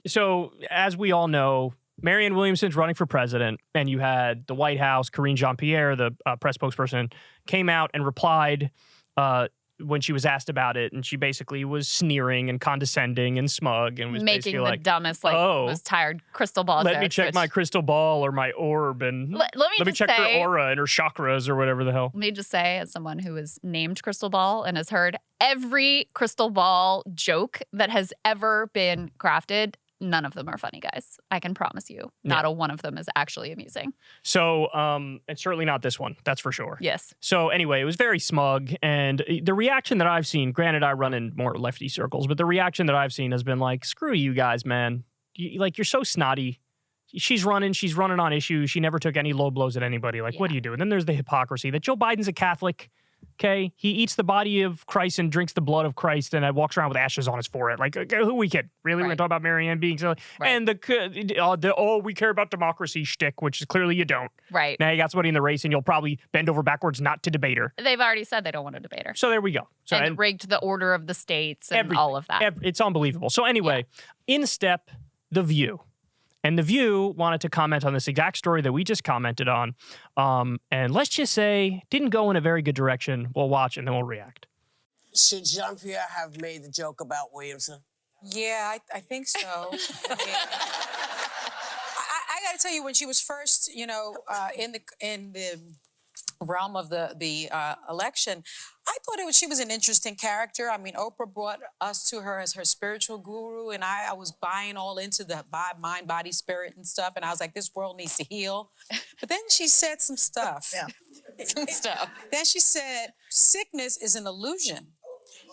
So as we all know, Marianne Williamson's running for president, and you had the White House, Karine Jean-Pierre, the press spokesperson, came out and replied when she was asked about it, and she basically was sneering and condescending and smug and was making the like, dumbest, most tired crystal ball let jokes, me check my crystal ball or my orb, and let me check her aura and her chakras or whatever the hell. Let me just say, as someone who is named Crystal Ball and has heard every crystal ball joke that has ever been crafted, none of them are funny, guys. I can promise you. Not a one of them is actually amusing. So, and certainly not this one. That's for sure. Yes. So anyway, it was very smug. And the reaction that I've seen, granted, I run in more lefty circles, but the reaction that I've seen has been like, screw you guys, man. You're so snotty. She's running on issues. She never took any low blows at anybody. Like, what do you do? And then there's the hypocrisy that Joe Biden's a Catholic. Okay, he eats the body of Christ and drinks the blood of Christ and walks around with ashes on his forehead. Like, who we kid? Really? We're going to talk about Marianne being so... Right. And we care about democracy shtick, which is clearly you don't. Right. Now you got somebody in the race and you'll probably bend over backwards not to debate her. They've already said they don't want to debate her. So there we go. So, and rigged the order of the states and all of that. It's unbelievable. So anyway, in step The View. And The View wanted to comment on this exact story that we just commented on. And let's just say, didn't go in a very good direction. We'll watch and then we'll react. Should Jean-Pierre have made the joke about Williamson? Yeah, I think so. I got to tell you, when she was first, in the realm of the election, I thought she was an interesting character. I mean, Oprah brought us to her as her spiritual guru, and I was buying all into the mind, body, spirit and stuff, and I was like, this world needs to heal. But then she said some stuff. Some stuff. Then she said, sickness is an illusion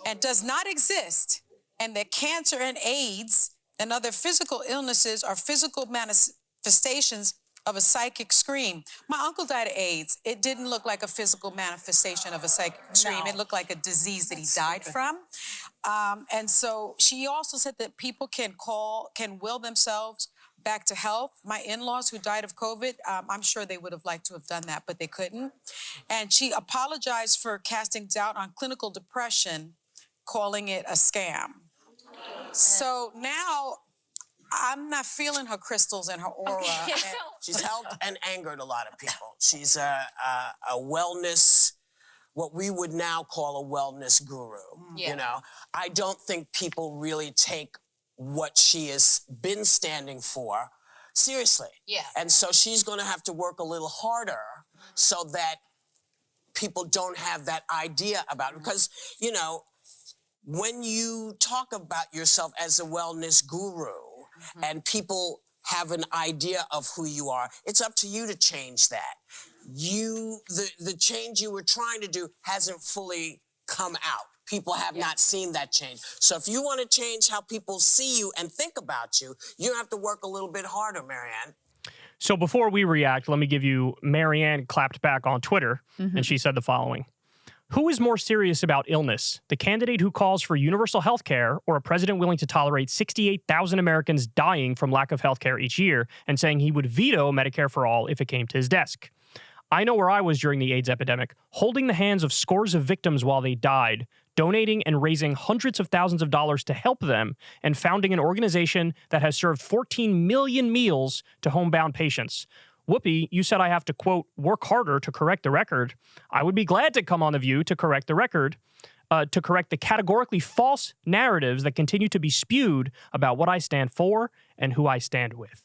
and does not exist, and that cancer and AIDS and other physical illnesses are physical manifestations of a psychic scream. My uncle died of AIDS. It didn't look like a physical manifestation of a psychic scream. It looked like a disease that he died from. And so she also said that people can will themselves back to health. My in-laws who died of COVID, I'm sure they would have liked to have done that, but they couldn't. And she apologized for casting doubt on clinical depression, calling it a scam. So now I'm not feeling her crystals and her aura. Okay. She's helped and angered a lot of people. She's a wellness, what we would now call a wellness guru. You know, I don't think people really take what she has been standing for seriously. Yeah. And so she's going to have to work a little harder so that people don't have that idea about it. Because, when you talk about yourself as a wellness guru, and people have an idea of who you are, it's up to you to change that. The change you were trying to do hasn't fully come out. People have not seen that change. So if you want to change how people see you and think about you, you have to work a little bit harder, Marianne. So before we react, let me give you, Marianne clapped back on Twitter, and she said the following. Who is more serious about illness, the candidate who calls for universal health care or a president willing to tolerate 68,000 Americans dying from lack of health care each year and saying he would veto Medicare for all if it came to his desk? I know where I was during the AIDS epidemic, holding the hands of scores of victims while they died, donating and raising hundreds of thousands of dollars to help them, and founding an organization that has served 14 million meals to homebound patients. Whoopi, you said I have to, quote, work harder to correct the record. I would be glad to come on The View to correct the record, to correct the categorically false narratives that continue to be spewed about what I stand for and who I stand with.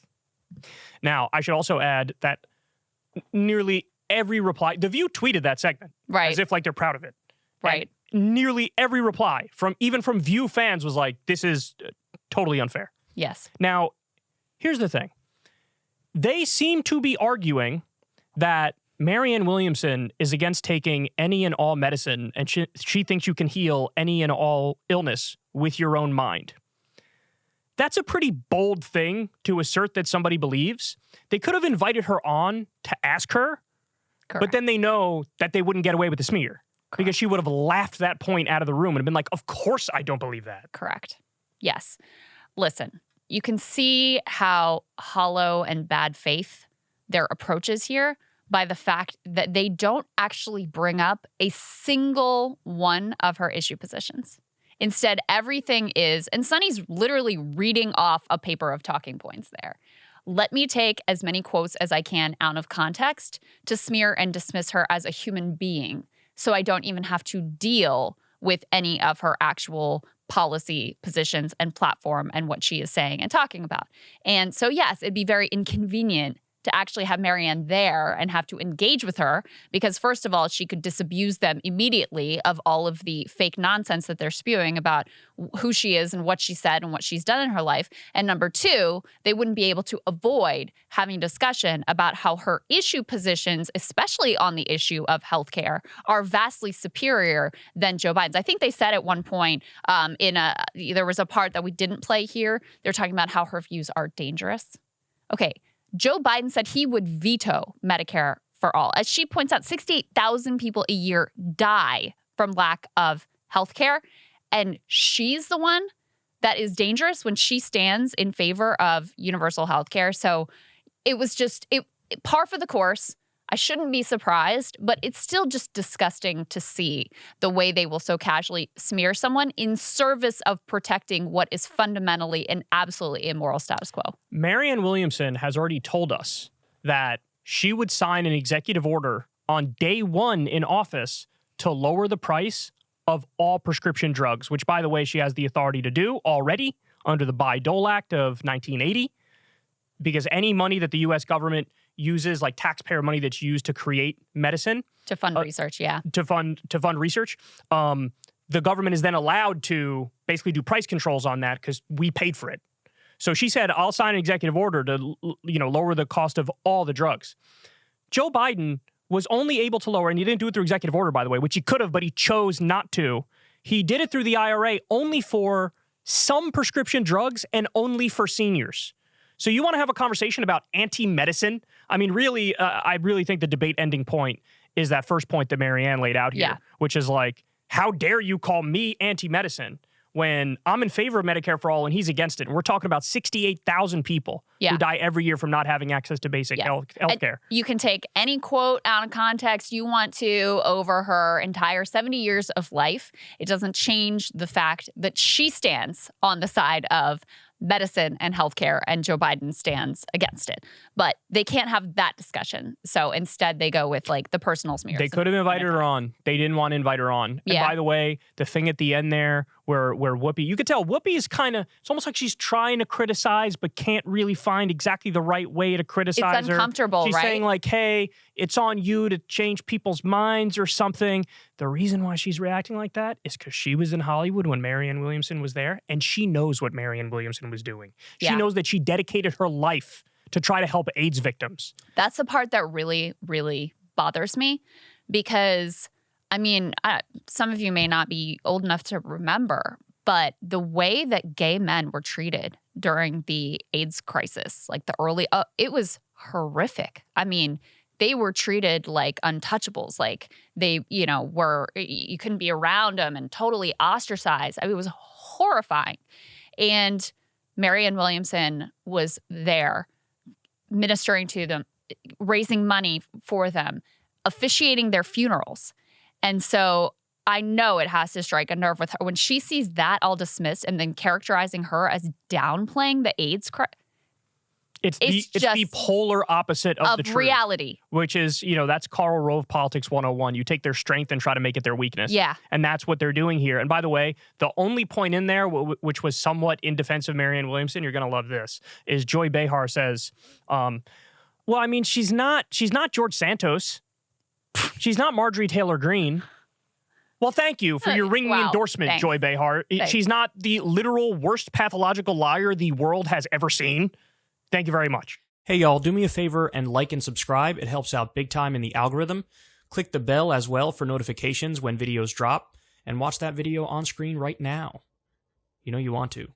Now, I should also add that nearly every reply, The View tweeted that segment. Right. As if like they're proud of it. Right. And nearly every reply, even from View fans, was like, this is totally unfair. Yes. Now, here's the thing. They seem to be arguing that Marianne Williamson is against taking any and all medicine, and she thinks you can heal any and all illness with your own mind. That's a pretty bold thing to assert that somebody believes. They could have invited her on to ask her, but then they know that they wouldn't get away with the smear because she would have laughed that point out of the room and been like, of course I don't believe that. Correct. Yes. Listen. You can see how hollow and bad faith their approach is here by the fact that they don't actually bring up a single one of her issue positions. Instead, everything is, and Sunny's literally reading off a paper of talking points there. Let me take as many quotes as I can out of context to smear and dismiss her as a human being, so I don't even have to deal with any of her actual policy positions and platform and what she is saying and talking about. And so, yes, it'd be very inconvenient to actually have Marianne there and have to engage with her because, first of all, she could disabuse them immediately of all of the fake nonsense that they're spewing about who she is and what she said and what she's done in her life. And number two, they wouldn't be able to avoid having discussion about how her issue positions, especially on the issue of healthcare, are vastly superior than Joe Biden's. I think they said at one point there was a part that we didn't play here. They're talking about how her views are dangerous. Okay. Joe Biden said he would veto Medicare for all. As she points out, 68,000 people a year die from lack of health care. And she's the one that is dangerous when she stands in favor of universal health care. So it was just par for the course. I shouldn't be surprised, but it's still just disgusting to see the way they will so casually smear someone in service of protecting what is fundamentally and absolutely immoral status quo. Marianne Williamson has already told us that she would sign an executive order on day one in office to lower the price of all prescription drugs, which, by the way, she has the authority to do already under the Bayh-Dole Act of 1980, because any money that the U.S. government uses, like taxpayer money that's used to create medicine. To fund research, yeah. To fund research. The government is then allowed to basically do price controls on that because we paid for it. So she said, I'll sign an executive order to lower the cost of all the drugs. Joe Biden was only able to lower, and he didn't do it through executive order, by the way, which he could have, but he chose not to. He did it through the IRA only for some prescription drugs and only for seniors. So you want to have a conversation about anti-medicine? I mean, really, I really think the debate ending point is that first point that Marianne laid out here, which is like, how dare you call me anti-medicine when I'm in favor of Medicare for all and he's against it? And we're talking about 68,000 people who die every year from not having access to basic health care. You can take any quote out of context you want to over her entire 70 years of life. It doesn't change the fact that she stands on the side of medicine and healthcare, and Joe Biden stands against it. But they can't have that discussion. So instead, they go with like the personal smears. They could have invited her on. They didn't want to invite her on. And by the way, the thing at the end there where Whoopi, you could tell Whoopi is kind of, it's almost like she's trying to criticize, but can't really find exactly the right way to criticize It's uncomfortable, She's saying like, hey, it's on you to change people's minds or something. The reason why she's reacting like that is because she was in Hollywood when Marianne Williamson was there, and she knows what Marianne Williamson was doing. She knows that she dedicated her life to try to help AIDS victims. That's the part that really, really bothers me because, I mean, some of you may not be old enough to remember, but the way that gay men were treated during the AIDS crisis, like the early, it was horrific. I mean, they were treated like untouchables, like they, you couldn't be around them and totally ostracized. I mean, it was horrifying. And Marianne Williamson was there ministering to them, raising money for them, officiating their funerals. And so I know it has to strike a nerve with her. When she sees that all dismissed and then characterizing her as downplaying the AIDS crisis, It's the polar opposite of the truth. Reality. Which is, that's Karl Rove Politics 101. You take their strength and try to make it their weakness. Yeah. And that's what they're doing here. And by the way, the only point in there, which was somewhat in defense of Marianne Williamson, you're going to love this, is Joy Behar says, well, I mean, she's not George Santos. She's not Marjorie Taylor Greene. Well, thank you for your ringing endorsement, thanks. Joy Behar. Thanks. She's not the literal worst pathological liar the world has ever seen. Thank you very much. Hey, y'all, do me a favor and like and subscribe. It helps out big time in the algorithm. Click the bell as well for notifications when videos drop, and watch that video on screen right now. You know you want to.